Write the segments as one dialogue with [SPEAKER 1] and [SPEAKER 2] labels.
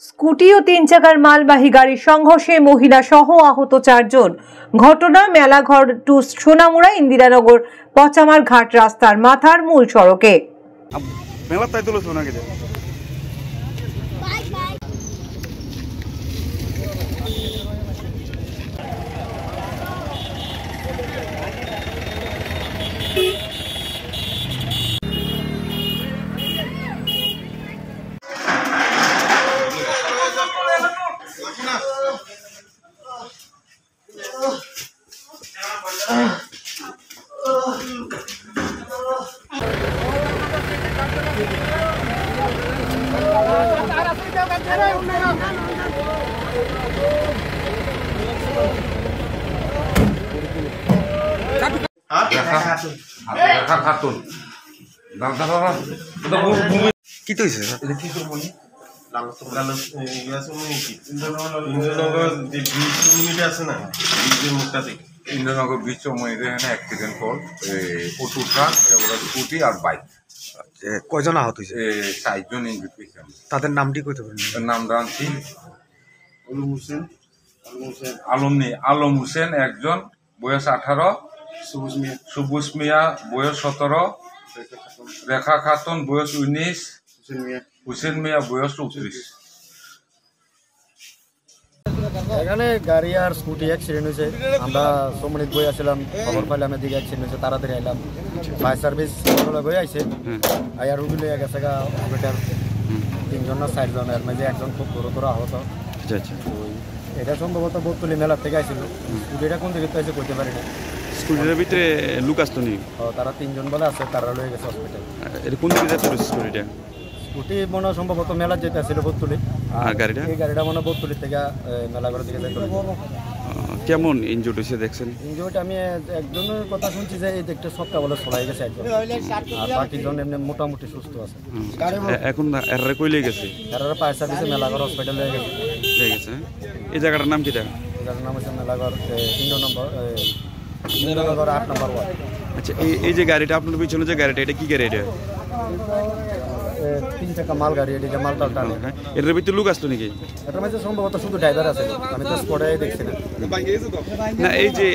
[SPEAKER 1] Scooty ও 3 চাকার মালবাহী গাড়ির সংঘর্ষে মহিলা সহ আহত 4 জন। ঘটনা মেলাঘর টু সোনামুড়া ইন্দিরানগর পচামার ঘাট রাস্তার মাথার মূল সড়কে।
[SPEAKER 2] কি তৈছে ইন্দ্রনগর ব্রিজ এখানে অ্যাক্সিডেন্ট হল অটো ট্রাক স্কুটি আর বাইক।
[SPEAKER 3] কয়জন আহত হয়েছে?
[SPEAKER 2] 4 জন ইনজুরি হয়েছে।
[SPEAKER 3] তাদের নামটি কইতে পারেন?
[SPEAKER 2] নাম জানছি আলম হোসেন একজন, বয়স 18, সবুজ মিয়া বয়স 17, রেখা খাতুন বয়স 19, হুসেন মিয়া বয়স 34।
[SPEAKER 4] এখানে গাড়ি আর স্কুটি অ্যাক্সিডেন্ট হয়েছে। আমরা সমনিত বই আসলাম, খবর পাইলাম এদিকে অ্যাক্সিডেন্ট হয়েছে, তাড়াতাড়ি আইলাম। ফায়ার সার্ভিস বই আইছে, আয়ার রুগী লইয়া গেছে গা হসপিটাল। 3 জন না 4 জন, এর মাঝে একজন খুব গুরুতর আহত। এটা সম্ভবত বোতলি মেলার থেকে আইছিল। স্কুটিটা কোন দিকে আইছে কইতে পারি না।
[SPEAKER 5] স্কুটির ভিতরে লোক আসতো নি?
[SPEAKER 4] তারা 3 জন বলে আছে, তারা লয়ে গেছে হসপিটাল।
[SPEAKER 5] এটা কোন দিকে যাচ্ছে স্কুটিটা?
[SPEAKER 4] স্কুটি মনে সম্ভবত মেলার যেতে আসছিল বোতলি,
[SPEAKER 5] আর গাড়িটা
[SPEAKER 4] এই গাড়িটা মনে বোতলি থেকে মেলাঘর দিকে যাইতো।
[SPEAKER 5] কেমন ইনজুর্ড হয়েছে দেখছেন?
[SPEAKER 4] ইনজুর্ড আমি একজনের কথা শুনছি যে এই দেখতে সবটা বলে ছড়াই গেছে একজন, আর বাকি জন এমনি মোটামুটি সুস্থ আছে।
[SPEAKER 5] এখন এরারে কইলে গেছে?
[SPEAKER 4] এরারে ফায়ার সার্ভিসে মেলাঘর হসপিটালে
[SPEAKER 5] গেছে। এই জায়গাটার নাম কিটা?
[SPEAKER 4] এই জায়গাটার নাম হচ্ছে মেলাঘর ইন্দ্রনগর 8 নম্বর ওয়ার্ড।
[SPEAKER 5] আচ্ছা, এই যে গাড়িটা আপনার পিছনে যে গাড়িটা, এটা কি গাড়ি? এটা
[SPEAKER 4] 3 চাকা মাল গাড়ি, এটা মালটা টানে।
[SPEAKER 5] এর ভিতরে লোক আসতো নাকি?
[SPEAKER 4] এটার মধ্যে সম্ভবত শুধু ড্রাইভার আছে, আমি তো স্পটে দেখছি না।
[SPEAKER 5] না, এই যে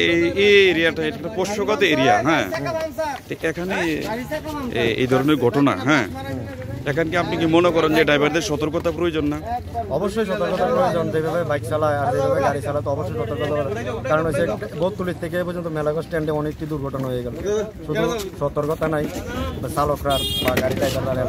[SPEAKER 5] এই এরিয়াটা এটা পোষ্যগত এরিয়া, হ্যাঁ, এখানে এই ধরনের ঘটনা, হ্যাঁ, এখানে কি আপনি কি মনে করেন যে ড্রাইভারদের সতর্কতা প্রয়োজন না?
[SPEAKER 4] অবশ্যই সতর্কতা প্রয়োজন। যেভাবে বাইক চালায় আর যেভাবে গাড়ি চালায় তো অবশ্যই সতর্কতা, কারণ হচ্ছে বোতলির থেকে পর্যন্ত মেলাঘর স্ট্যান্ডে অনেকটি দুর্ঘটনা হয়ে গেল। শুধু সতর্কতা নাই চালকরা বা গাড়ি ড্রাইভাররা।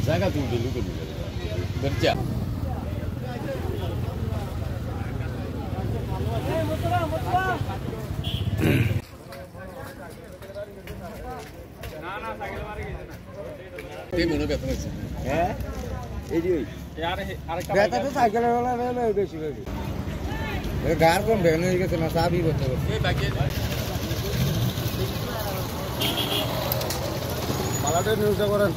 [SPEAKER 6] Zaga tu dulu kan kerja. Ini mana betul sih? Ini. Betul tu cycle wala beshi beshi. Gar kon behne ke sana sabi betul. Ini bagian. Malate news koran.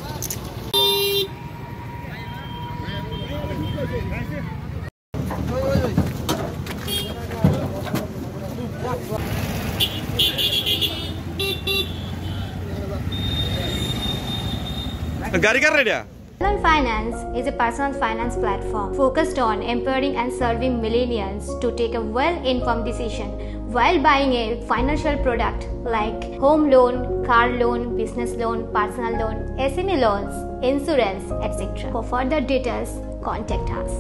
[SPEAKER 7] Personal Finance is a personal finance platform focused on empowering and serving millennials to take a well-informed decision while buying a financial product like home loan, car loan, business loan, personal loan, SME loans, insurance, etc. For further details, contact us.